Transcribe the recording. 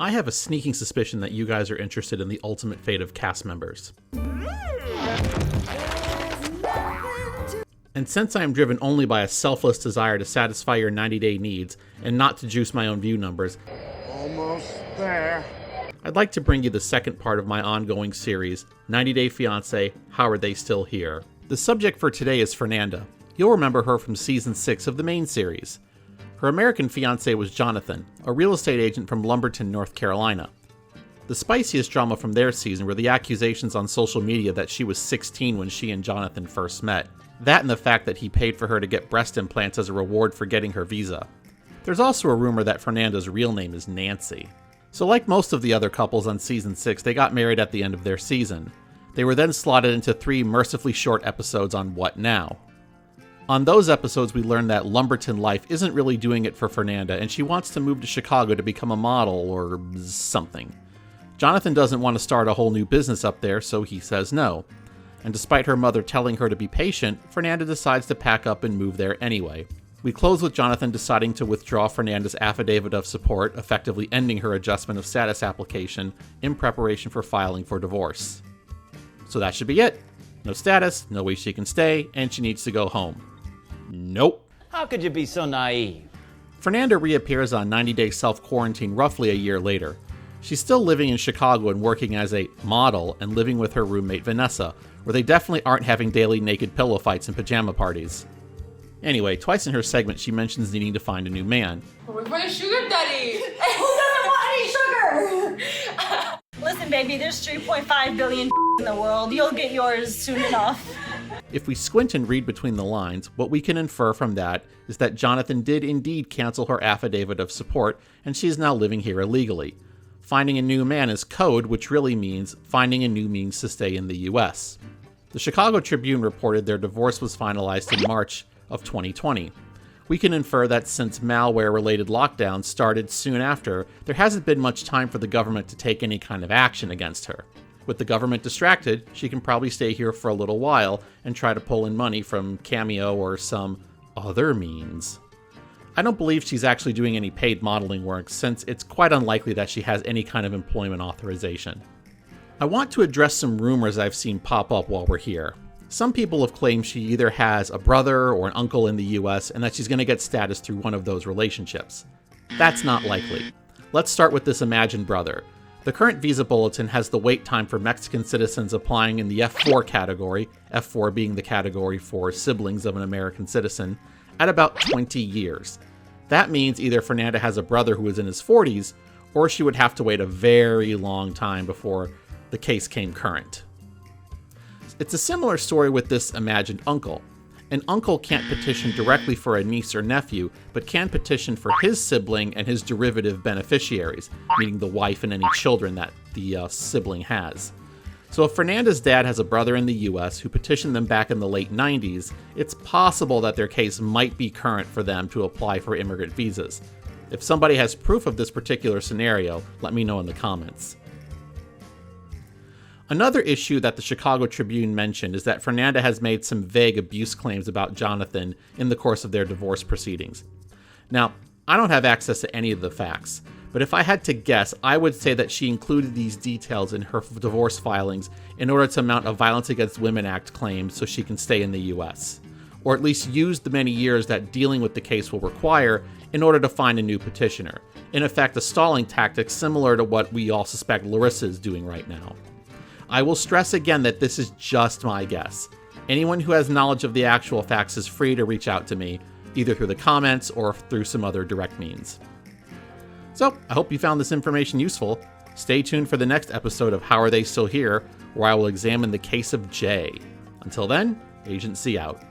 I have a sneaking suspicion that you guys are interested in the ultimate fate of cast members. And since I am driven only by a selfless desire to satisfy your 90-day needs and not to juice my own view numbers, almost there, I'd like to bring you the second part of my ongoing series, 90 Day Fiancé, How Are They Still Here? The subject for today is Fernanda. You'll remember her from season 6 of the main series. Her American fiancé was Jonathan, a real estate agent from Lumberton, North Carolina. The spiciest drama from their season were the accusations on social media that she was 16 when she and Jonathan first met. That and the fact that he paid for her to get breast implants as a reward for getting her visa. There's also a rumor that Fernanda's real name is Nancy. So like most of the other couples on season 6, they got married at the end of their season. They were then slotted into 3 mercifully short episodes on What Now? On those episodes, we learned that Lumberton life isn't really doing it for Fernanda, and she wants to move to Chicago to become a model or something. Jonathan doesn't want to start a whole new business up there, so he says no. And despite her mother telling her to be patient, Fernanda decides to pack up and move there anyway. We close with Jonathan deciding to withdraw Fernanda's affidavit of support, effectively ending her adjustment of status application in preparation for filing for divorce. So that should be it. No status, no way she can stay, and she needs to go home. Nope. How could you be so naive? Fernanda reappears on 90 Day Self-Quarantine roughly a year later. She's still living in Chicago and working as a model and living with her roommate Vanessa, where they definitely aren't having daily naked pillow fights and pajama parties. Anyway, twice in her segment she mentions needing to find a new man. We're for the sugar daddy! Who doesn't want any sugar? Listen, baby, there's 3.5 billion in the world. You'll get yours soon enough. If we squint and read between the lines, what we can infer from that is that Jonathan did indeed cancel her affidavit of support, and she is now living here illegally. Finding a new man is code, which really means finding a new means to stay in the US. The Chicago Tribune reported their divorce was finalized in March of 2020. We can infer that since malware-related lockdowns started soon after, there hasn't been much time for the government to take any kind of action against her. With the government distracted, she can probably stay here for a little while and try to pull in money from Cameo or some other means. I don't believe she's actually doing any paid modeling work, since it's quite unlikely that she has any kind of employment authorization. I want to address some rumors I've seen pop up while we're here. Some people have claimed she either has a brother or an uncle in the US and that she's going to get status through one of those relationships. That's not likely. Let's start with this imagined brother. The current visa bulletin has the wait time for Mexican citizens applying in the F4 category, F4 being the category for siblings of an American citizen, at about 20 years. That means either Fernanda has a brother who is in his 40s, or she would have to wait a very long time before the case came current. It's a similar story with this imagined uncle. An uncle can't petition directly for a niece or nephew, but can petition for his sibling and his derivative beneficiaries, meaning the wife and any children that the sibling has. So if Fernanda's dad has a brother in the US who petitioned them back in the late 90s, it's possible that their case might be current for them to apply for immigrant visas. If somebody has proof of this particular scenario, let me know in the comments. Another issue that the Chicago Tribune mentioned is that Fernanda has made some vague abuse claims about Jonathan in the course of their divorce proceedings. Now, I don't have access to any of the facts, but if I had to guess, I would say that she included these details in her divorce filings in order to mount a Violence Against Women Act claim so she can stay in the US, or at least use the many years that dealing with the case will require in order to find a new petitioner. In effect, a stalling tactic similar to what we all suspect Larissa is doing right now. I will stress again that this is just my guess. Anyone who has knowledge of the actual facts is free to reach out to me, either through the comments or through some other direct means. So, I hope you found this information useful. Stay tuned for the next episode of How Are They Still Here, where I will examine the case of Jay. Until then, Agent C out.